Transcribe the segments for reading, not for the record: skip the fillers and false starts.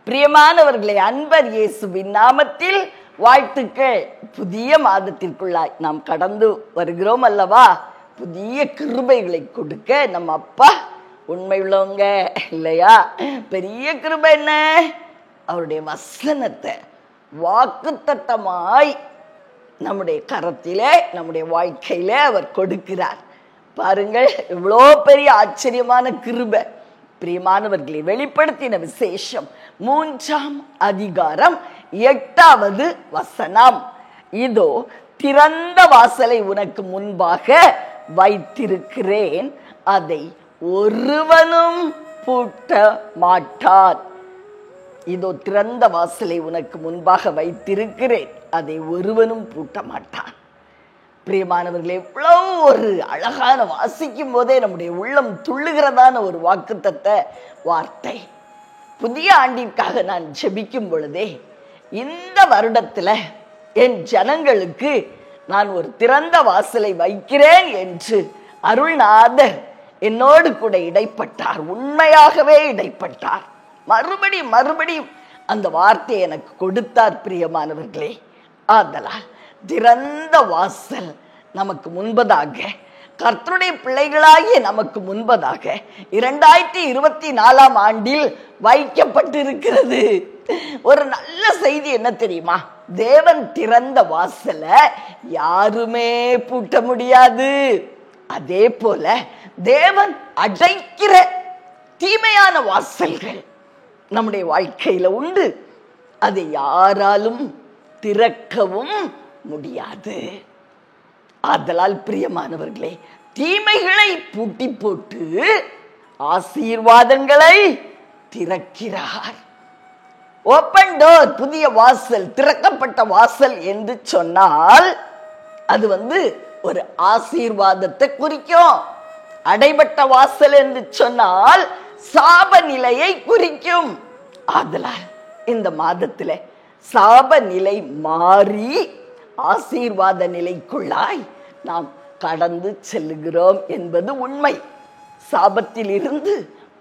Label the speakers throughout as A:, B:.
A: பிரியமானவர்களே, அன்பர் இயேசுவின் நாமத்தில் வாழ்த்துக்கள். புதிய மாதத்திற்குள்ளாய் நாம் கடந்து வருகிறோம் அல்லவா? புதிய கிருபைகளை கொடுக்க நம்ம அப்பா உண்மை உள்ளவங்க இல்லையா? பெரிய கிருபை என்ன? அவருடைய வசனத்தை வாக்குத்தத்தமாய் நம்முடைய கரத்திலே, நம்முடைய வாழ்க்கையில அவர் கொடுக்கிறார். பாருங்கள், எவ்வளோ பெரிய ஆச்சரியமான கிருபை. பிரியமானவர்களை, வெளிப்படுத்தின விசேஷம் 3ஆம் அதிகாரம் 8வது வசனம். இதோ திறந்த வாசலை உனக்கு முன்பாக வைத்திருக்கிறேன், அதை ஒருவனும் பூட்ட மாட்டான். இதோ திறந்த வாசலை உனக்கு முன்பாக வைத்திருக்கிறேன், அதை ஒருவனும் பூட்ட மாட்டான். பிரியமானவர்களே, எவ்வளவு ஒரு அழகான, வாசிக்கும் போதே நம்முடைய உள்ளம் துள்ளுகிறதான ஒரு வாக்குத்தத்த வார்த்தை. புதிய ஆண்டிற்காக நான் ஜெபிக்கும் பொழுதே, இந்த வருடத்துல என் ஜனங்களுக்கு நான் ஒரு திறந்த வாசலை வைக்கிறேன் என்று அருள்நாதர் என்னோடு கூட இடைப்பட்டார். உண்மையாகவே இடைப்பட்டார். மறுபடியும் அந்த வார்த்தையை எனக்கு கொடுத்தார். பிரியமானவர்களே, ஆதலால் திறந்த வாசல் நமக்கு முன்பதாக, கர்த்தருடைய பிள்ளைகளாகிய நமக்கு முன்பதாக 2024ஆம் ஆண்டில் வைக்கப்பட்டிருக்கிறது. ஒரு நல்ல செய்தி என்ன தெரியுமா? தேவன் திறந்த வாசலை யாருமே பூட்ட முடியாது. அதே போல தேவன் அடைக்கிற தீமையான வாசல்கள் நம்முடைய வாழ்க்கையில உண்டு. அதை யாராலும் திறக்கவும் முடியாது. ஆதலால் பிரியமானவர்களே, தீமைகளை பூட்டி போட்டு ஆசீர்வாதங்களை திறக்கிறார். ஓப்பன் டோர், புதிய வாசல், திறக்கப்பட்ட வாசல் என்று சொன்னால் அது ஒரு ஆசீர்வாதத்தை குறிக்கும். அடைபட்ட வாசல் என்று சொன்னால் சாப நிலையை குறிக்கும். ஆதலால் இந்த மாதத்துல சாப நிலை மாறி ஆசீர்வாத நிலைக்குள்ளாய் நாம் கடந்து செல்லுகிறோம் என்பது உண்மை. சாபத்தில் இருந்து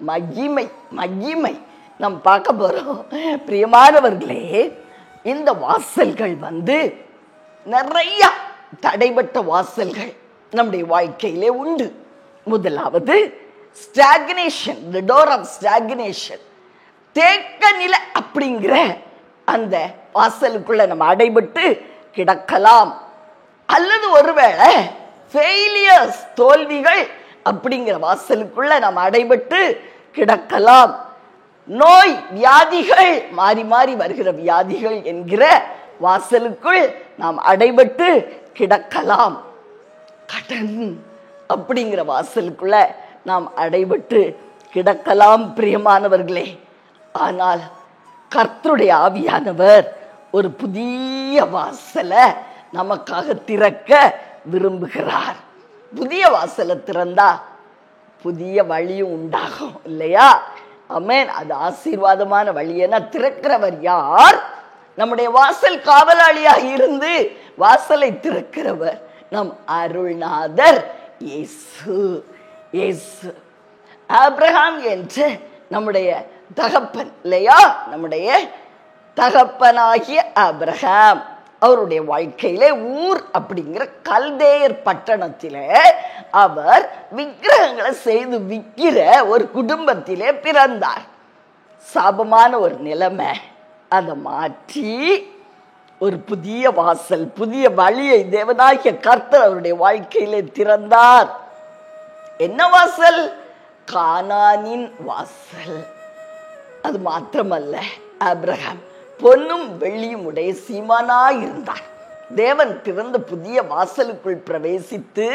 A: மகிமை நாம் பார்க்க போறோம். பிரியமானவர்களே, இந்த வாசல்கள் நிறைய தடைபட்ட வாசல்கள் நம்முடைய வாழ்க்கையிலே உண்டு. முதலாவது stagnation, the door of stagnation, தேக்க நிலை அப்படிங்கிற அந்த வாசலுக்குள்ள நம்ம அடைபட்டு கிடக்கலாம். அல்லது ஒருவேளை ஃபெயிலியர்ஸ், தோல்விகள் அப்படிங்கிற வாசலுக்குள்ள நம்ம அடைபட்டு கிடக்கலாம். நோய், வியாதிகள், மாறி மாறி வருகிற வியாதிகள் என்கிற வாசலுக்குள் நாம் அடைபட்டு கிடக்கலாம். கடன் அப்படிங்கிற வாசலுக்குள்ள நாம் அடைபட்டு கிடக்கலாம். பிரியமானவர்களே, ஆனால் கர்த்தருடைய ஆவியானவர் ஒரு புதிய வாசலை நமக்காக திறக்க விரும்புகிறார். புதிய வாசலை திறந்தா புதிய வழியும் உண்டாகும் இல்லையா? ஆமென். அது ஆசீர்வாதமான வழி. என திறக்கிறவர் யார்? நம்முடைய வாசல் காவலாளியாக இருந்து வாசலை திறக்கிறவர் நம் அருள்நாதர் இயேசு. ஆபிரகாம் என்று நம்முடைய தகப்பன் இல்லையா? நம்முடைய தகப்பனாகிய ஆபிரகாம், அவருடைய வாழ்க்கையிலே ஊர் அப்படிங்கிற கல்தேயர் பட்டணத்திலே அவர் விக்கிரகங்களை செய்து விற்கிற ஒரு குடும்பத்திலே பிறந்தார். சாபமான ஒரு நிலைமை. அதை மாற்றி ஒரு புதிய வாசல், புதிய வழியை தேவனாகிய கர்த்தர் அவருடைய வாழ்க்கையிலே திறந்தார். என்ன வாசல்? கானானின் வாசல். அது மாத்திரமல்ல, ஆபிரகாம் பொன்னும் வெள்ளியும் உடைய சீமானாய் இருந்தார். தேவன் திறந்த புதிய வாசலுக்குள் பிரவேசித்து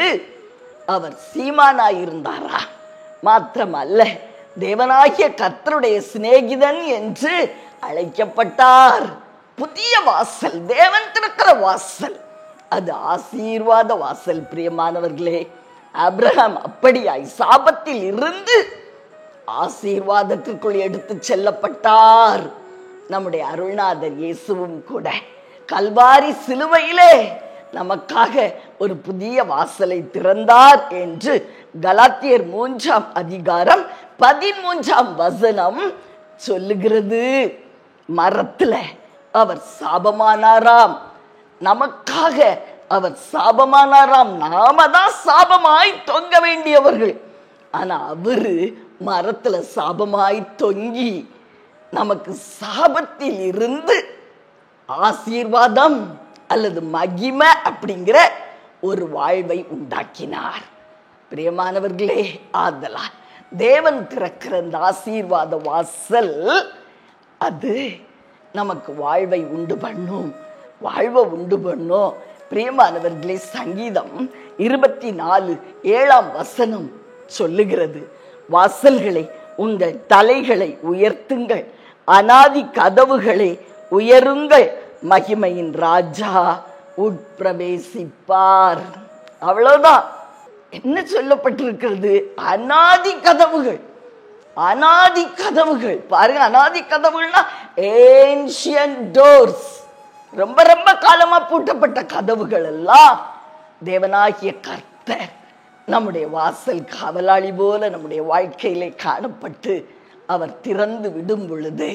A: அவர் சீமானாய் இருந்தாரா? மாத்திரமல்ல, தேவனாகிய கர்த்தருடைய சிநேகிதன் என்று அழைக்கப்பட்டார். புதிய வாசல், தேவன் திறக்கிற வாசல், அது ஆசீர்வாத வாசல். பிரியமானவர்களே, ஆபிரகாம் அப்படியாய் சாபத்தில் இருந்து ஆசீர்வாதத்திற்குள் எடுத்து செல்லப்பட்டார். நம்முடைய அருள்நாதர் இயேசுவும் கூட கல்வாரி சிலுவையிலே நமக்காக ஒரு புதிய வாசலை திறந்தார் என்று கலாத்தியர் 3ஆம் அதிகாரம் 13ஆம் வசனம் சொல்லுகிறது. மரத்துல அவர் சாபமானாராம். நமக்காக அவர் சாபமானாராம். நாம தான் சாபமாய் தொங்க வேண்டியவர்கள். ஆனா அவரு மரத்துல சாபமாய் தொங்கி நமக்கு சாபத்தில் இருந்து ஆசீர்வாதம் அல்லது மகிமை அப்படிங்கிற ஒரு வாழ்வை உண்டாக்கினார். பிரியமானவர்களே, ஆதலால் தேவன் திறக்கிற அந்த ஆசீர்வாத வாசல் அது நமக்கு வாழ்வை உண்டு பண்ணும், வாழ்வை உண்டு பண்ணும். பிரியமானவர்களே, சங்கீதம் 24:7 சொல்லுகிறது, வாசல்களை உங்கள் தலைகளை உயர்த்துங்கள், அநாதி கதவுகளை உயருங்கள், மகிமையின் ராஜா உட்பிரவேசிப்பார். அவ்வளவுதான். என்ன சொல்லப்பட்டிருக்கிறது? அநாதி கதவுகள். அநாதி கதவுகள் பாருங்க. அநாதி கதவுகள்னா ஏன்ஷியன்ட் டோர்ஸ், ரொம்ப ரொம்ப காலமா பூட்டப்பட்ட கதவுகள் எல்லாம் தேவனாகிய கர்த்தர் நம்முடைய வாசல் காவலாளி போல நம்முடைய வாழ்க்கையிலே காணப்பட்டு அவர் திறந்து விடும் பொழுது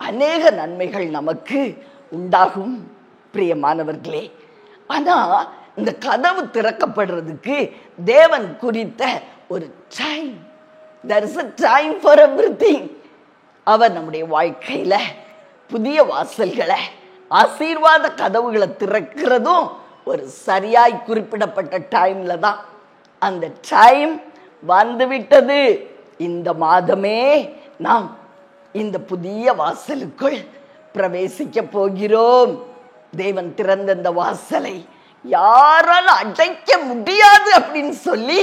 A: அநேக நன்மைகள் நமக்கு உண்டாகும். பிரியமானவர்களே, ஆனா இந்த கதவு திறக்கப்படுறதுக்கு தேவன் குறித்த ஒரு time, there is a time for everything. அவர் நம்முடைய வாழ்க்கையில புதிய வாசல்களை, ஆசீர்வாத கதவுகளை திறக்கிறதும் ஒரு சரியாய் குறிப்பிடப்பட்ட டைம்ல தான். அந்த டைம் வந்துவிட்டது. இந்த மாதமே நாம் இந்த புதிய வாசலுக்குள் பிரவேசிக்க போகிறோம். தேவன் திறந்த இந்த வாசலை யாரால அடைக்க முடியாது அப்படின்னு சொல்லி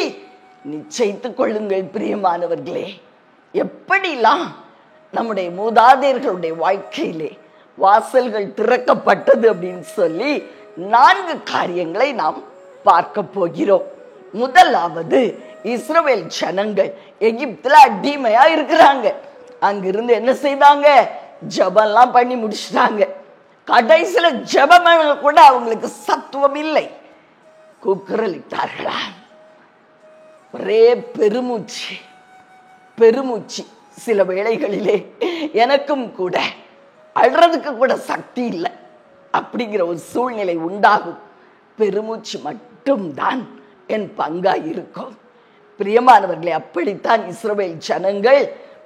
A: நிச்சயித்துக் கொள்ளுங்கள். பிரியமானவர்களே, எப்படிலாம் நம்முடைய மூதாதையர்களுடைய வாழ்க்கையிலே வாசல்கள் திறக்கப்பட்டது அப்படின்னு சொல்லி 4 காரியங்களை நாம் பார்க்க போகிறோம். முதலாவது, இஸ்ரவேல் ஜனங்கள் எகிப்துல அடிமையா இருக்கிறாங்க. அங்கிருந்து என்ன செய்தாங்க? ஜெபம்லாம் பண்ணி முடிச்சிட்டாங்க. கடைசியில ஜெபம் கூட அவங்களுக்கு சத்துவம் இல்லை. கூக்குரலிட்டார்களா? ஒரே பெருமூச்சு பெருமூச்சு. சில வேளைகளிலே எனக்கும் கூட அழுறதுக்கு கூட சக்தி இல்லை அப்படிங்கிற ஒரு சூழ்நிலை உண்டாகும். பெருமூச்சு மட்டும்தான் என் பங்கா இருக்கும். பிரியமானவர்களே, அப்படித்தான் இஸ்ரவேல் ஜனங்கள்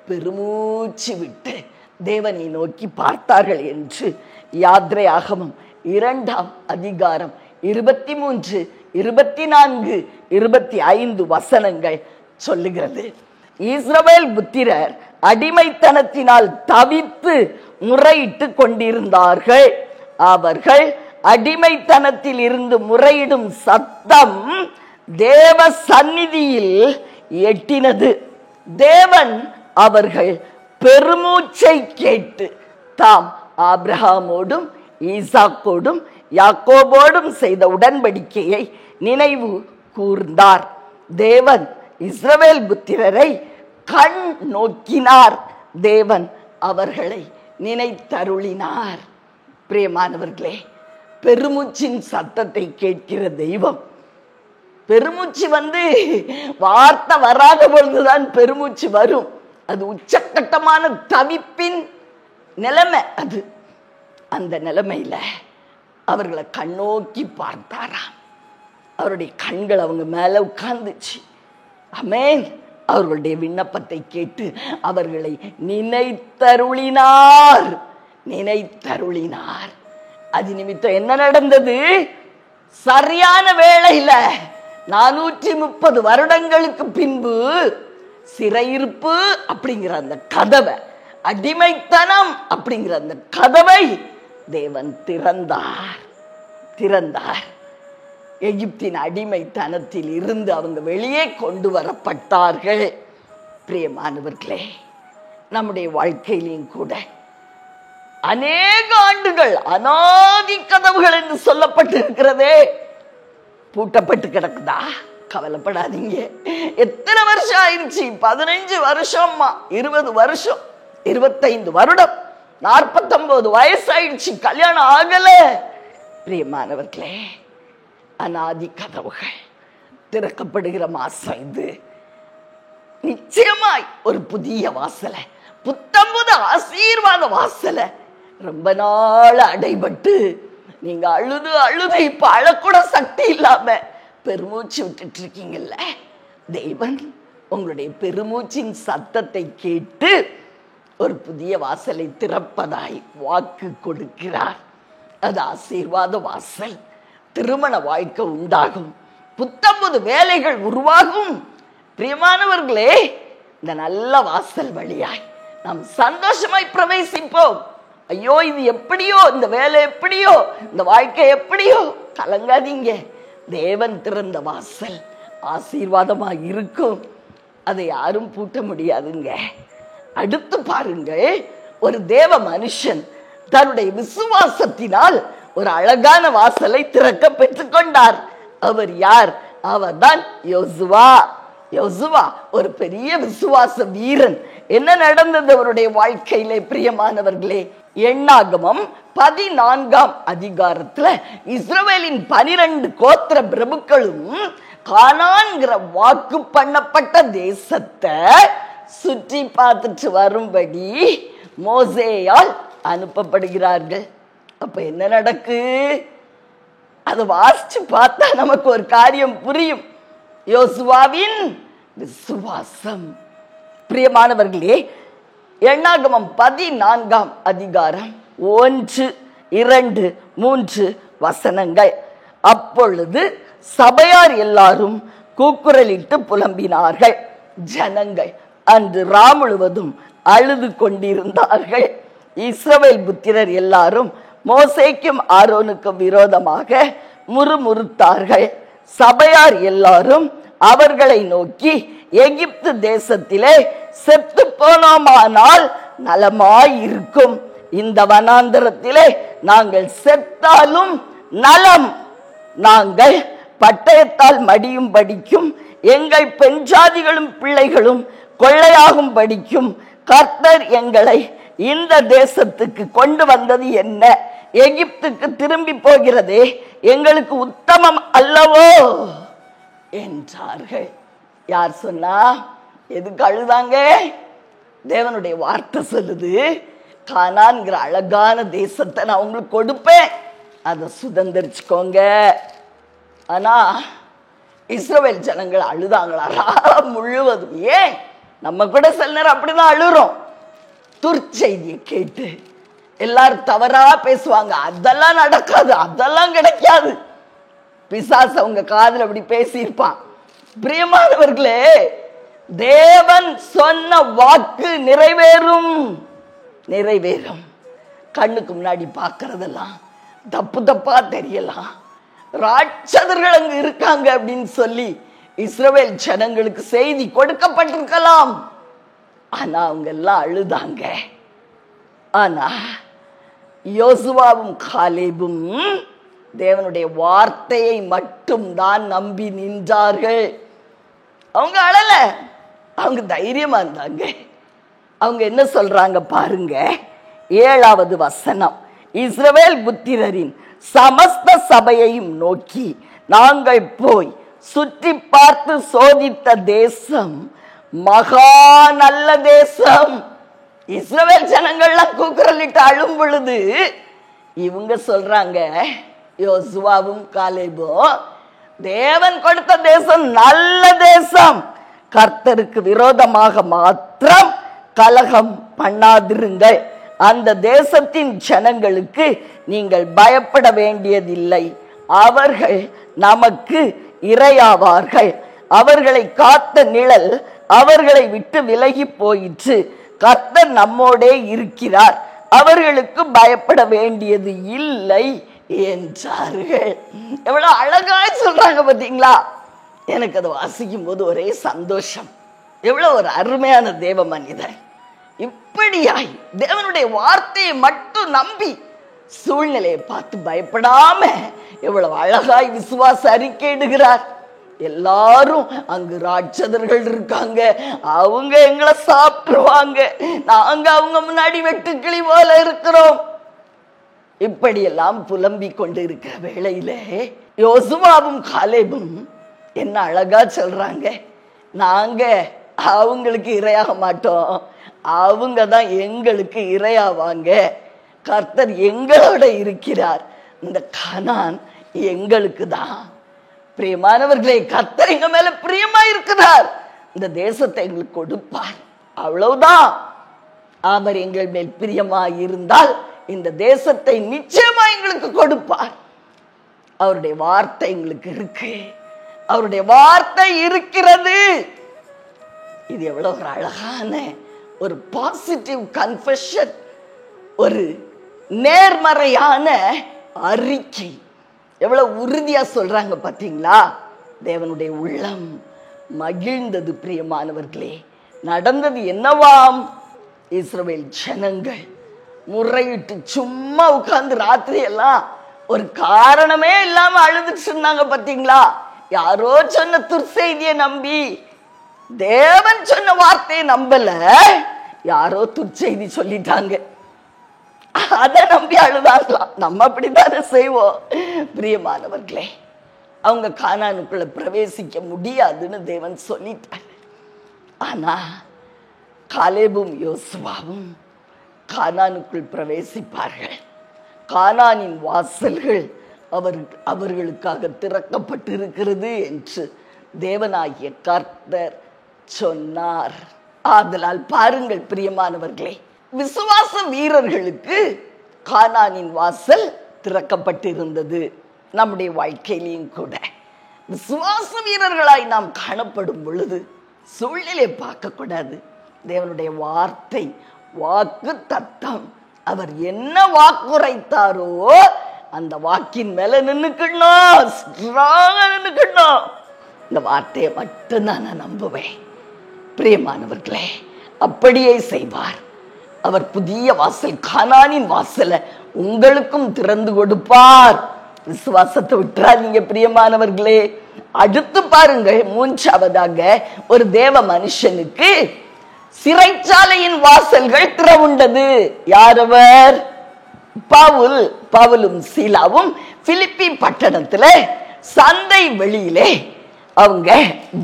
A: பெருமூச்சு விட்டு தேவனை நோக்கி பார்த்தார்கள் என்று யாத்ராகமம் 2 23, 24, 25 சொல்லுகிறது. இஸ்ரவேல் புத்திரர் அடிமைத்தனத்தினால் தவித்து முறையிட்டு கொண்டிருந்தார்கள். அவர்கள் அடிமைத்தனத்தில் இருந்து முறையிடும் சத்தம் தேவ சந்நிதியில் எட்டினது. தேவன் அவர்கள் பெருமூச்சை கேட்டு தாம் ஆபிரகாமோடும் ஈசாக்கோடும் யாக்கோபோடும் செய்த உடன்படிக்கையை நினைவு கூர்ந்தார். தேவன் இஸ்ரவேல் புத்திரரை கண் நோக்கினார். தேவன் அவர்களை நினைத்தருளினார். பிரியமானவர்களே, பெருமூச்சின் சத்தத்தை கேட்கிற தெய்வம். பெருமூச்சு வார்த்தை வராத பொழுதுதான் பெருமூச்சு வரும். அது உச்சக்கட்டமான தவிப்பின் நிலைமை. அது அந்த நிலைமையில அவர்களை கண்ணோக்கி பார்த்தாராம். அவருடைய கண்கள் அவங்க மேல உட்கார்ந்துச்சு. ஆமென். அவர்களுடைய விண்ணப்பத்தை கேட்டு அவர்களை நினைத்தருளினார். நினைத்தருளினார். அது நிமித்தம் என்ன நடந்தது? சரியான வேளையில 430 வருடங்களுக்கு பின்பு சிறையிருப்பு அப்படிங்கிற அந்த கதவை, அடிமைத்தனம் அப்படிங்கிற அந்த கதவை தேவன் திறந்தார். எகிப்தின் அடிமைத்தனத்தில் இருந்து அவங்க வெளியே கொண்டு வரப்பட்டார்கள். பிரியமானவர்களே, நம்முடைய வாழ்க்கையிலும் கூட அநேக ஆண்டுகள் அநாதி கதவுகள் என்று சொல்லப்பட்டிருக்கிறதே பூட்டப்பட்டு கிடக்குதா? கவலைப்படாதீங்க. எத்தனை வருஷம் ஆயிடுச்சு? 15 வருஷமா, 20 வருஷம், 25 வருடம், 49 வயசாயிடுச்சு, கல்யாணம் ஆகல. பிரியமானவர்களே, அநாதி கதவுகள் திறக்கப்படுகிற மாசம் இது. நிச்சயமாய் ஒரு புதிய வாசலை, புத்தம்புது ஆசீர்வாத வாசலை ரொம்ப நாள் அடைபட்டு நீங்க அழுது அழுது இப்ப அழக்கூட சக்தி இல்லாம பெருமூச்சு விட்டுட்டு இருக்கீங்கல்ல, தேவன் உங்களுடைய பெருமூச்சின் சத்தத்தை கேட்டு ஒரு புதிய வாசலை திறப்பதாய் வாக்கு கொடுக்கிறார். அது ஆசீர்வாத வாசல். திருமண வாழ்க்கை உண்டாகும், புத்தம்புது வேலைகள் உருவாகும். பிரியமானவர்களே, இந்த நல்ல வாசல் வழியாய் நாம் சந்தோஷமாய் பிரவேசிப்போம். ஐயோ இது எப்படியோ, இந்த வேலை எப்படியோ, இந்த வாழ்க்கை எப்படியோ, கலங்காதீங்க. தேவன் திறந்த வாசல் ஆசீர்வாதமா இருக்கும். அதை யாரும் பூட்ட முடியாதுங்க. அடுத்து பாருங்கள், ஒரு தேவ மனுஷன் தன்னுடைய விசுவாசத்தினால் ஒரு அழகான வாசலை திறக்க பெற்றுக்கொண்டார். அவர் யார்? அவர்தான் யோசுவா. யோசுவா ஒரு பெரிய விசுவாச வீரன். என்ன நடந்தது அவருடைய வாழ்க்கையிலே? பிரியமானவர்களே, எண்ணாகமம் 14ஆம் அதிகாரத்துல இஸ்ரவேலின் 12 கோத்திர பிரபுக்களும் கானான்கிற வாக்கு பண்ணப்பட்ட தேசத்தை சுற்றி பார்த்துட்டு வரும்படி மோசேயால் அனுப்பப்படுகிறார்கள். அப்ப என்ன நடக்கு? அதை வாசிச்சு பார்த்தா நமக்கு ஒரு காரியம் புரியும். யோசுவாவின் விசுவாசம். பிரியமானவர்களே, எண்ணாகமம் 14ஆம் அதிகாரம் 1, 2, 3 வசனங்கள். அப்பொழுது சபையார் எல்லாரும் கூக்குரலிட்டு புலம்பினார்கள். ஜனங்கள் அன்று ரா முழுவதும் அழுது கொண்டிருந்தார்கள். இஸ்ரவேல் புத்திரர் எல்லாரும் மோசேக்கும் ஆரோனுக்கும் விரோதமாக முறுமுறுத்தார்கள். சபையார் எல்லாரும் அவர்களை நோக்கி, எகிப்து தேசத்திலே செத்து போனோமானால் நலமாயிருக்கும், இந்த வனாந்தரத்திலே நாங்கள் செத்தாலும் நலம், நாங்கள் பட்டயத்தால் மடியும் படிக்கும், எங்கள் பெண்ஜாதிகளும் பிள்ளைகளும் கொள்ளையாகும் படிக்கும் கர்த்தர் எங்களை இந்த தேசத்துக்கு கொண்டு வந்தது என்ன? எகிப்துக்கு திரும்பி போகிறதே எங்களுக்கு உத்தமம் அல்லவோ என்றார்கள். யார் சொன்னா? எதுக்கு அழுதாங்க? தேவனுடைய வார்த்தை சொல்லுது, கானான்கிற அழகான தேசத்தை நான் உங்களுக்கு கொடுப்பேன், அதை சுதந்திரிச்சுக்கோங்க. ஆனா இஸ்ரவேல் ஜனங்கள் அழுதாங்களா முழுவதும்? ஏன்? நம்ம கூட சில நேரம் அப்படிதான் அழுறோம். துர்ச்செய்தியை கேட்டு எல்லாரும் தவறா பேசுவாங்க. அதெல்லாம் நடக்காது, அதெல்லாம் கிடைக்காது. பிசாசு அவங்க காதுல அப்படி பேசியிருப்பான். பிரியமானவர்களே, தேவன் சொன்ன வாக்கு நிறைவேறும், நிறைவேறும். கண்ணுக்கு முன்னாடி பார்க்கறதெல்லாம் தப்பு தப்பா தெரியலாம். ராட்சதர்கள் அங்கு இருக்காங்க அப்படின்னு சொல்லி இஸ்ரவேல் ஜனங்களுக்கு செய்தி கொடுக்கப்பட்டிருக்கலாம். ஆனா அவங்க எல்லாம் அழுதாங்க. ஆனா யோசுவாவும் காலேபும் தேவனுடைய வார்த்தையை மட்டும் தான் நம்பி நின்றார்கள். அவங்க அழல, அவங்க தைரியமா இருந்தாங்க. அவங்க என்ன சொல்றாங்க பாருங்க, 7வது வசனம். இஸ்ரவேல் புத்திரரின் சமஸ்த சபையையும் நோக்கி, நாங்கள் போய் சுற்றி பார்த்து சோதித்த தேசம் மகா நல்ல தேசம். இஸ்ரவேல் ஜனங்கள்லாம் கூக்குரலிட்டு அழும் பொழுது இவங்க சொல்றாங்க, யோசுவாவும் காலேபும், தேவன் கொடுத்த தேசம் நல்ல தேசம், கர்த்தருக்கு விரோதமாக மாத்திரம் கலகம் பண்ணாதிருங்கள், அந்த தேசத்தின் ஜனங்களுக்கு நீங்கள் பயப்பட வேண்டியதில்லை, அவர்கள் நமக்கு இரையாவார்கள், அவர்களை காத்த நிழல் அவர்களை விட்டு விலகி போயிற்று, கர்த்தர் நம்மோடே இருக்கிறார், அவர்களுக்கு பயப்பட வேண்டியது இல்லை என்றார்கள். எவ்வளவு அழகாய் சொல்றாங்க பாத்தீங்களா? எனக்கு அதை வாசிக்கும் போது ஒரே சந்தோஷம். எவ்வளவு ஒரு அருமையான தேவ மனிதன். இப்படியாய் தேவனுடைய வார்த்தையை மட்டும் நம்பி சூழ்நிலையை பார்த்து பயப்படாம எவ்வளவு அழகாய் விசுவாச அறிக்கையிடுகிறார். எல்லாரும் அங்கு ராட்சதர்கள் இருக்காங்க, அவங்க எங்களை சாப்பிட்டுருவாங்க, நாங்க அவங்க முன்னாடி வெட்டுக்கிளி போல இருக்கிறோம், இப்படியெல்லாம் புலம்பிக் கொண்டு இருக்கிற வேளையில யோசுவாவும் காலேபும் என்ன அழகா சொல்றாங்க, நாங்க அவங்களுக்கு இரையாக மாட்டோம், அவங்க தான் எங்களுக்கு இரையாவாங்க, கர்த்தர் எங்களோட இருக்கிறார். இந்த கானான் எங்களுக்கு தான். பிரியமானவர்களே, கர்த்தர் எங்க மேல பிரியமா இருக்கிறார். இந்த தேசத்தை எங்களுக்கு கொடுப்பார். அவ்வளவுதான். அவர் எங்கள் மேல் பிரியமா இருந்தால் இந்த தேசத்தை நிச்சயமா எங்களுக்கு கொடுப்பார். அவருடைய வார்த்தை எங்களுக்கு இருக்கு. அவருடைய வார்த்தை இருக்கிறது. இது எவ்வளவு ஒரு அழகான ஒரு பாசிட்டிவ் கன்ஃபெஷன், ஒரு நேர்மறையான அறிக்கை. எவ்வளவு உறுதியா சொல்றாங்க பாத்தீங்களா? தேவனுடைய உள்ளம் மகிழ்ந்தது. பிரியமானவர்களே, நடந்தது என்னவாம்? இஸ்ரவேல் ஜனங்கள் முறையிட்டு சும்மா உட்கார்ந்து ராத்திரி எல்லாம் ஒரு காரணமே இல்லாம அழுதுட்டு இருந்தாங்க பாத்தீங்களா? யாரோ சொன்ன துர்செய்தியை நம்பி, தேவன் சொன்ன வார்த்தையை நம்பல, யாரோ துர்செய்தி சொல்லிட்டாங்க, அதை நம்பி அழுதாங்களாம். நம்ம அப்படித்தானே செய்வோம். பிரியமானவர்களே, அவங்க கானானுக்குள்ள பிரவேசிக்க முடியாதுன்னு தேவன் சொல்லிட்டாங்க. ஆனா காலேபும் யோசுவாவும் கானானுக்குள் பிரவேசிப்பார்கள். கானானின் வாசல்கள் அவர்களுக்காக திறக்கப்பட்டிருக்கிறது என்று தேவனாகிய கர்த்தர் சொன்னார். ஆதலால் பாருங்கள் பிரியமானவர்களே, விசுவாச வீரர்களுக்கு கானானின் வாசல் திறக்கப்பட்டிருந்தது. நம்முடைய வாழ்க்கையிலையும் கூட விசுவாச வீரர்களாய் நாம் காணப்படும் பொழுது சூழ்நிலை பார்க்க கூடாது. தேவனுடைய வார்த்தை, வாக்கு தத்தம், அவர் என்ன வாக்குரைத்தாரோ அந்த வாக்கின் மேல நின்னுக்கணும், ஸ்ட்ராங்கா நின்னுக்கணும். இந்த வார்த்தையை மட்டும்தான் நான் நம்புவேன். பிரியமானவர்களே, அப்படியே செய்வார். அவர் புதிய வாசல், கானானின் வாசலை உங்களுக்கும் திறந்து கொடுப்பார். விசுவாசத்தை விட்டுறாதீங்க பிரியமானவர்களே. அடுத்து பாருங்கள், மூன்றாவதாக ஒரு தேவ மனுஷனுக்கு சிறைச்சாலையின் வாசல்கள் திறவுண்டது. யாரவர்? பவுலும் சீலாவும் பிலிப்பி பட்டணத்துல சந்தை வெளியிலே அவங்க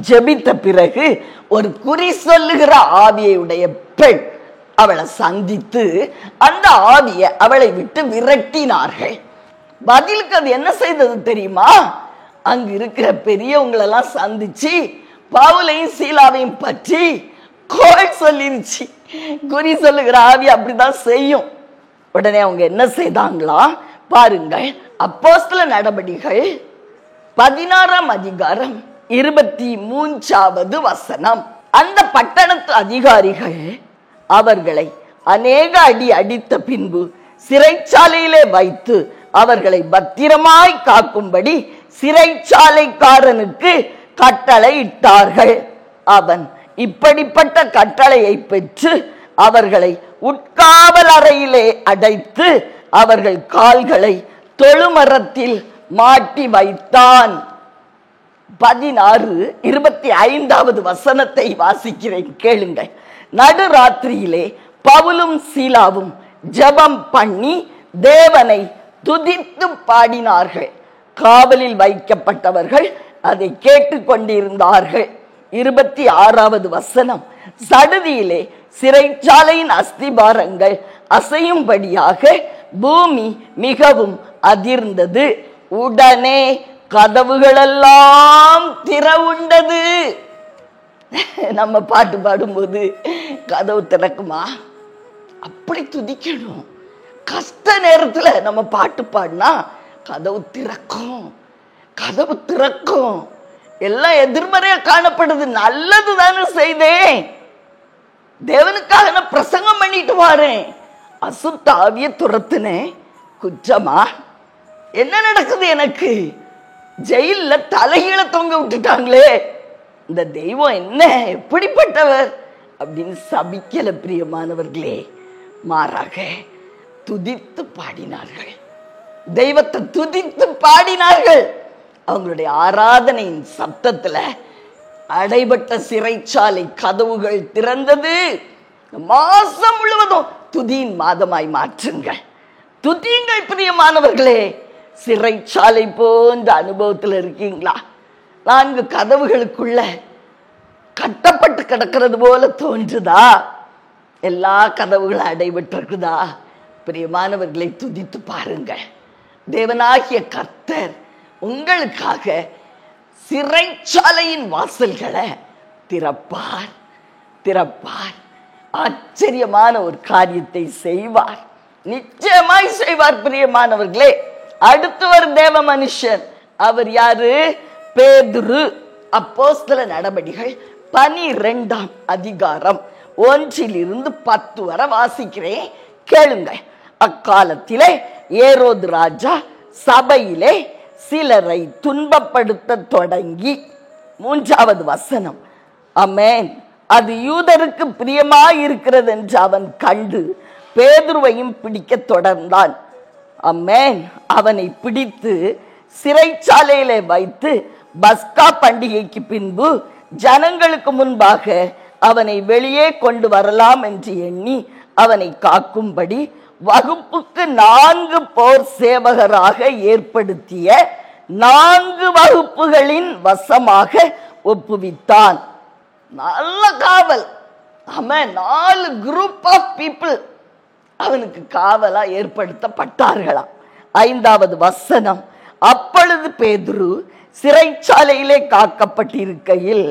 A: ஜெபித்த பிறகு ஒரு குறி சொல்லுகிற ஆவியுடைய பெண் அவளை சந்தித்து அந்த ஆவியை அவளை விட்டு விரட்டினார்கள். பதிலுக்கு அது என்ன செய்தது தெரியுமா? அங்க இருக்கிற பெரியவங்களெல்லாம் சந்திச்சு பவுலையும் சீலாவையும் பற்றி கோல் சொல்லிருச்சு. குறி சொல்லுகிற ஆவி அப்படிதான் செய்யும். உடனே அவங்க என்ன செய்தாங்களா பாருங்கள். அப்போஸ்தலர் நடபடிகள் 16ஆம் அதிகாரம் 23வது வசனம். அந்த பட்டணத்து அதிகாரிகள் அவர்களை அநேக அடி அடித்த பின்பு சிறைச்சாலையிலே வைத்து அவர்களை பத்திரமாய் காக்கும்படி சிறைச்சாலைக்காரனுக்கு கட்டளை இட்டார்கள். அவன் இப்படிப்பட்ட கட்டளையை பெற்று அவர்களை உட்காவல் அறையிலே அடைத்து அவர்கள் கால்களை தொழுமரத்தில் மாட்டி வைத்தான். 16:25வது வசனத்தை வாசிக்கிறேன், கேளுங்கள். நடுராத்திரியிலே பவுலும் சீலாவும் ஜெபம் பண்ணி தேவனை துதித்து பாடினார்கள். காவலில் வைக்கப்பட்டவர்கள் அதை கேட்டுக்கொண்டிருந்தார்கள். 26வது வசனம். சடுதியிலே சிறைச்சாலையின் அஸ்திபாரங்கள் அசையும்படியாக பூமி மிகவும் அதிர்ந்தது. உடனே கதவுகளெல்லாம் திறவுண்டது. நம்ம பாட்டு பாடும்போது கதவு திறக்குமா? அப்படி துதிக்கணும். கஷ்ட நேரத்துல நம்ம பாட்டு பாடினா கதவு திறக்கும், கதவு திறக்கும். எல்லாம் எதிர்மறையா காணப்படுது, நல்லது தானே செய்தேன், தேவனுக்காக நான் பிரசங்கம் பண்ணிட்டு வாரேன், அசுத்த ஆவிய துரத்துனேன், குற்றமா? என்ன நடக்குது? எனக்கு ஜெயில தலைகீழ தொங்க விட்டுட்டாங்களே, இந்த தெய்வம் என்ன எப்படிப்பட்டவர் அப்படின்னு சபிக்கல பிரியமானவர்களே. மாறாக துதித்து பாடினார்கள், தெய்வத்தை துதித்து பாடினார்கள். அவங்களுடைய ஆராதனையின் சத்தத்துல அடைபட்ட சிறைச்சாலை கதவுகள் திறந்தது. மாசம் முழுவதும் துதியின் மாதமாய் மாற்றுங்கள், துதியுங்கள் பிரியமானவர்களே. சிறைச்சாலை போன்ற அனுபவத்தில் இருக்கீங்களா? 4 கதவுகளுக்குள்ள கட்டப்பட்டு கிடக்கிறது போல தோன்றுதா? எல்லா கதவுகளும் அடைபட்டிருக்குதா? பிரியமானவர்களை துதித்து பாருங்கள். தேவனாகிய கர்த்தர் உங்களுக்காக சிறைச்சாலையின் வாசல்களை திறப்பார். ஆச்சரியமான ஒரு காரியத்தை செய்வார், நிச்சயமாய் செய்வார். பிரியமானவர்களே, அடுத்து ஒரு தேவ மனுஷன். அவர் யாரு? பேதுரு. அப்போஸ்தல நடபடிகள் 12ஆம் அதிகாரம் 1-10 வரை வாசிக்கிறேன், கேளுங்க. அக்காலத்திலே ஏரோது ராஜா சபையிலே சிலரை துன்பப்படுத்த தொடங்கி, 3வது வசனம், ஆமென், அது யூதருக்கு பிரியமாயிருக்கிறது என்று அவன் கண்டு பேதுருவையும் பிடிக்க தொடர்ந்தான். ஆமென். அவனை பிடித்து சிறைச்சாலையிலே வைத்து பஸ்கா பண்டிகைக்கு பின்பு ஜனங்களுக்கு முன்பாக அவனை வெளியே கொண்டு வரலாம் என்று எண்ணி அவனை காக்கும்படி வகுப்புக்கு 4 போர் சேவகராக ஏற்படுத்திய 4 வகுப்புகளின் வசமாக ஒப்புவித்தான். நல்ல காவல். ஆமென். 4 குரூப் ஆஃப் பீப்புள் அவனுக்கு காவலா ஏற்படுத்தப்பட்டார்களாம். 5வது வசனம், அப்பொழுது பேதுரு சிறைச்சாலையிலே காக்கப்பட்டிருக்கையில்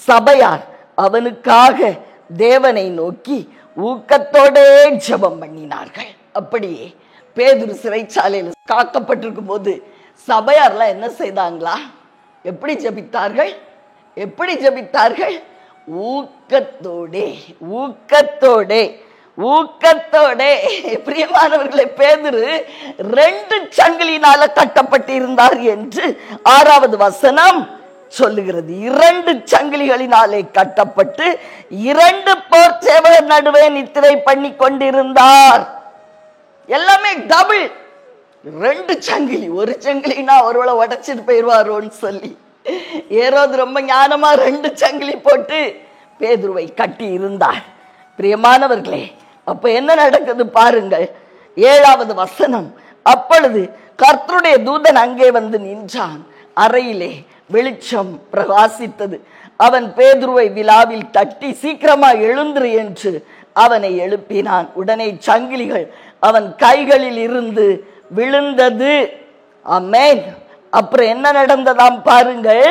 A: சபையார் அவனுக்காக தேவனை நோக்கி ஊக்கத்தோடே ஜெபம் பண்ணினார்கள். அப்படியே பேதுரு சிறைச்சாலையில் காக்கப்பட்டிருக்கும் போது சபையார்லாம் என்ன செய்தாங்களா? எப்படி ஜெபித்தார்கள்? ஊக்கத்தோடே. பிரியமானவர்களே, பேதுரு 2 சங்கிலினால கட்டப்பட்டிருந்தார் என்று 6வது வசனம் சொல்லுகிறது. 2 சங்கிலிகளினாலே கட்டப்பட்டு 2 போர் சேவகர் நடுவே நித்திரை பண்ணி கொண்டிருந்தார். எல்லாமே டபுள். 2 சங்கிலி. ஒரு சங்கிலினா ஒருவேளை உடைச்சிட்டு போயிடுவாரோன்னு சொல்லி ஏரோது ரொம்ப ஞானமா 2 சங்கிலி போட்டு பேதுருவை கட்டி இருந்தார். பிரியமானவர்களே, அப்ப என்ன நடக்குது பாருங்கள். 7வது வசனம், அப்பொழுது கர்த்தருடைய தூதன் அங்கே வந்து நின்றான். அறையிலே வெளிச்சம் பிரகாசித்தது. அவன் பேதுருவை விலாவில் தட்டி சீக்கிரமா எழுந்துரு என்று அவனை எழுப்பினான். உடனே சங்கிலிகள் அவன் கைகளில் இருந்து விழுந்தது. ஆமென். அப்புறம் என்ன நடந்ததாம் பாருங்கள்.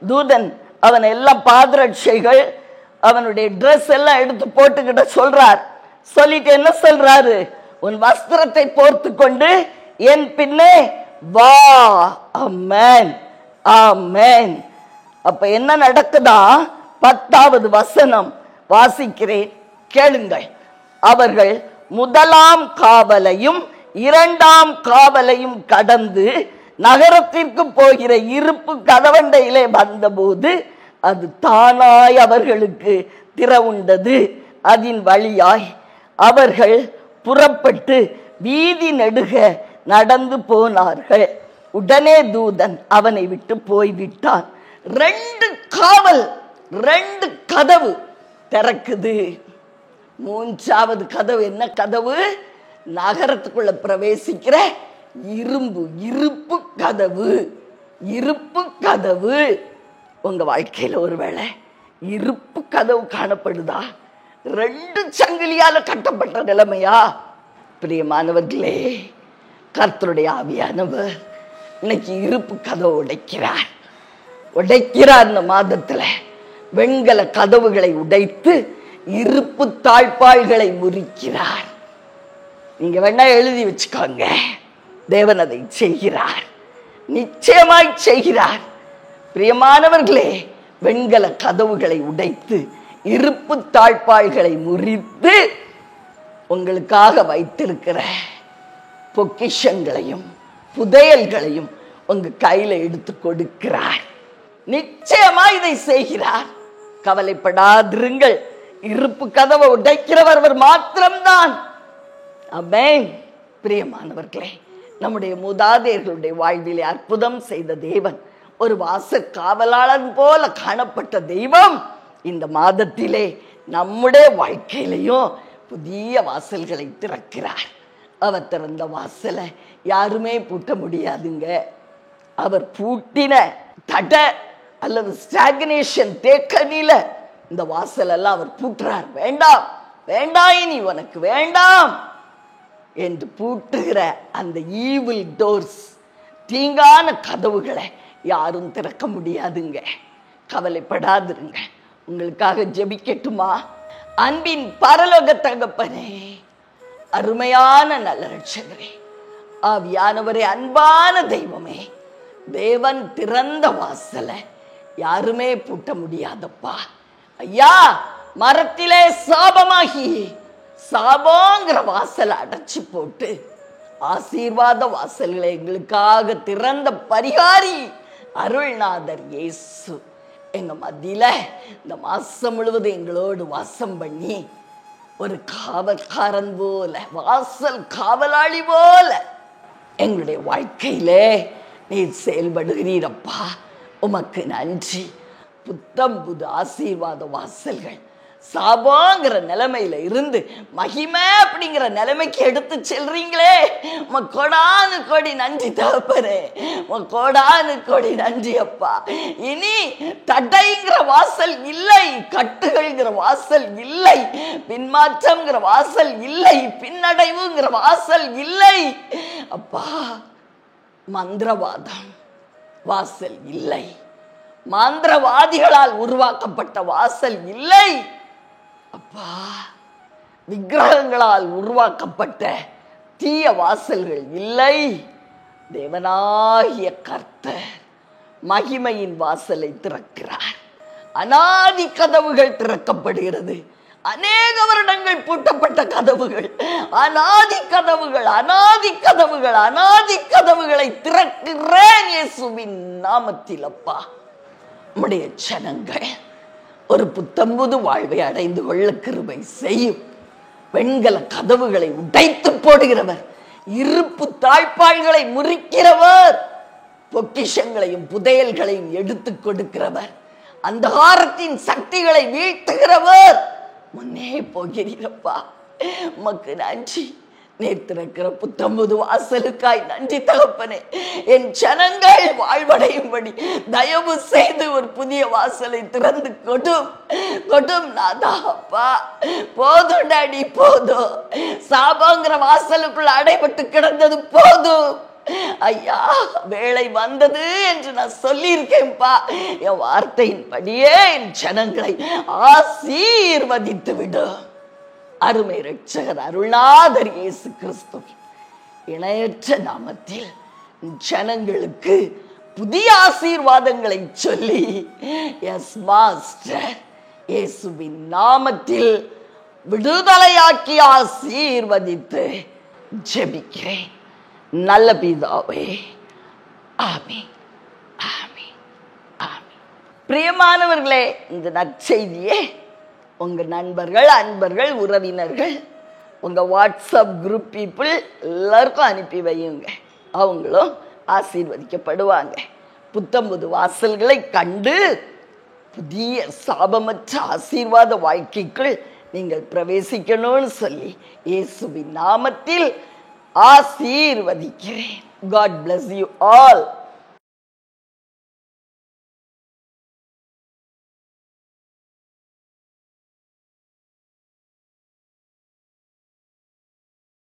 A: தூதன் அவன் எல்லாம் பாதரட்சைகள், அவனுடைய ட்ரெஸ் எல்லாம் எடுத்து போட்டுக்கிட்ட சொல்றார். சொல்லிட்டு என்ன சொல்றாரு? உன் வஸ்திரத்தை போர்த்து கொண்டு என் பின்னே வா. ஆமென். அப்ப என்ன நடக்குதா? 10வது வசனம் வாசிக்கிறேன், கேளுங்கள். அவர்கள் 1ஆம் காவலையும் 2ஆம் காவலையும் கடந்து நகரத்திற்கு போகிற இருப்பு கதவண்டையிலே வந்தபோது அது தானாய் அவர்களுக்கு திறவுண்டது. அதன் வழியாய் அவர்கள் புறப்பட்டு வீதி நெடுக நடந்து போனார்கள். உடனே தூதன் அவனை விட்டு போய்விட்டான். 2 காவல், 2 கதவு திறக்குது. 3வது கதவு என்ன கதவு? நகரத்துக்குள்ள பிரவேசிக்கிற இருப்பு கதவு. உங்க வாழ்க்கையில ஒருவேளை இருப்பு கதவு காணப்படுதா? 2 சங்கிலியால கட்டப்பட்ட நிலைமையா? பிரியமானவர்களே, கர்த்தருடைய ஆவியானவர் இன்னைக்கு இருப்பு கதவு உடைக்கிறார். இந்த மாதத்துல வெண்கல கதவுகளை உடைத்து இருப்பு தாழ்பாள்களை முறிக்கிறார். நீங்க வேணா எழுதி வச்சுக்கோங்க. தேவன் அதை செய்கிறார், நிச்சயமாய் செய்கிறார். பிரியமானவர்களே, வெண்கல கதவுகளை உடைத்து இருப்பு தாழ்பாள்களை முறித்து உங்களுக்காக வைத்திருக்கிற பொக்கிஷங்களையும் புதையல்களையும் உங்க கையில எடுத்து கொடுக்கிறார். நிச்சயமா இதை செய்கிறார். கவலைப்படாதிருங்கள். இருப்பு கதவை உடைக்கிறவர் அவர் மாத்திரம்தான். ஆமென். பிரியமானவர்களே, நம்முடைய மூதாதையர்களுடைய வாழ்விலே அற்புதம் செய்த தேவன், ஒரு வாச காவலாளன் போல காணப்பட்ட தெய்வம் இந்த மாதத்திலே நம்முடைய வாழ்க்கையிலையும் புதிய வாசல்களை திறக்கிறார். அவர் திறந்த வாசலை யாருமே பூட்ட முடியாதுங்க. அவர் பூட்டின தடை அல்லது ஸ்டாக்னேஷன் தேக்கனில இந்த வாசல் எல்லாம் அவர் பூட்டுறார். வேண்டாம், வேண்டாம், இனி உனக்கு வேண்டாம். என்று பூட்டுகிற அந்த ஈவில் டோர்ஸ், தீங்கான கதவுகளை யாரும் திறக்க முடியாதுங்க. கவலைப்படாதிருங்க. உங்களுக்காக ஜெபிக்கட்டுமா? அன்பின் பரலோக தகப்பனே, அருமையான நல்ல இரட்சகரே, ஆவியானவரே, அன்பான தெய்வமே, தேவன் திறந்த வாசலை யாருமே பூட்ட முடியாதப்பா. ஐயா, மரத்திலே சாபமாகி சாபங்கிற வாசலை அடைச்சு போட்டு ஆசீர்வாத வாசல்களை எங்களுக்காக திறந்த பரிகாரி அருள்நாதர் இயேசு எங்க மத்தியில இந்த மாசம் முழுவதும் எங்களோடு வாசம் பண்ணி ஒரு காவல்காரன் போல, வாசல் காவலாளி போல எங்களுடைய வாழ்க்கையிலே நீர் செயல்படுகிறீரப்பா. உமக்கு நன்றி. புத்தம் புது ஆசீர்வாத வாசல்கள் சாபாங்கிற நிலைமையில இருந்து மகிமை அப்படிங்கிற நிலைமைக்கு எடுத்து செல்றீங்களே, கோடானு கோடி நன்றி தகப்பனே, கோடானு கோடி நன்றி அப்பா. இனி தடைங்கிற வாசல் இல்லை, கட்டுகள்ங்கிற வாசல் இல்லை, பின்மாற்றம்ங்கிற வாசல் இல்லை, பின்னடைவுங்கிற வாசல் இல்லை அப்பா. மந்திரவாதம் வாசல் இல்லை, மந்திரவாதிகளால் உருவாக்கப்பட்ட வாசல் இல்லை அப்பா. விக்கிரகங்களால் உருவாக்கப்பட்ட தீய வாசல்கள் இல்லை. தேவனாகிய கர்த்தர் மகிமையின் வாசலை திறக்கிறார். அநாதி கதவுகள் திறக்கப்படுகிறது. அநேக வருடங்கள் பூட்டப்பட்ட கதவுகள், அநாதி கதவுகள், அநாதி கதவுகள், அநாதி கதவுகளை திறக்கிறேன் இயேசுவின் நாமத்தில் அப்பா. உம்முடைய ஜனங்கள் ஒரு புத்தம்புது வாழ்வை அடைந்து கொள்ள கிருபை செய்யும். வெண்கல கதவுகளை உடைத்து போடுகிறவர், இருப்பு தாழ்பாள்களை முறிக்கிறவர், பொக்கிஷங்களையும் புதையல்களையும் எடுத்து கொடுக்கிறவர், அந்தகாரத்தின் சக்திகளை வீழ்த்துகிறவர். முன்னே போகிறீரப்பா, உமக்கு நன்றி. நேர்த்திருக்கிற புத்தம்புது வாசலுக்காய் நன்றி தகப்பனே. என் ஜனங்கள் வாழ்வடையும்படி தயவு செய்து ஒரு புதிய வாசலை திறந்து கொடும் நாதா அப்பா. போதும் டாடி, போதும். சாபாங்கிற வாசலுக்குள்ள அடைபட்டு கிடந்தது போதும் ஐயா. வேளை வந்தது என்று நான் சொல்லியிருக்கேன்ப்பா. என் வார்த்தையின்படியே என் ஜனங்களை ஆசீர்வதித்து விடும். அருமை இரட்சகர் அருள்நாதர் இயேசு கிறிஸ்து இணையற்ற நாமத்தில் ஜனங்களுக்கு புதிய ஆசீர்வாதங்களை சொல்லி, எஸ் மாஸ்டர், இயேசுவின் நாமத்தில் விடுதலையாக்கி ஆசீர்வதித்து ஜெபிக்கிறேன் நல்ல பிதாவே. ஆமென், ஆமென், ஆமென். பிரியமானவர்களே, இந்த நற்செய்தியே உங்க நண்பர்கள், அன்பர்கள், உறவினர்கள், உங்க வாட்ஸ்அப் குரூப் பீப்புள் எல்லாருக்கும் அனுப்பி வையுங்க. அவங்களும் ஆசீர்வதிக்கப்படுவாங்க. புத்தம்புது வாசல்களை கண்டு புதிய சாபமற்ற ஆசீர்வாத வாழ்க்கைக்குள் நீங்கள் பிரவேசிக்கணும்னு சொல்லி இயேசுவின் நாமத்தில் ஆசீர்வதிக்கிறேன். God bless you all.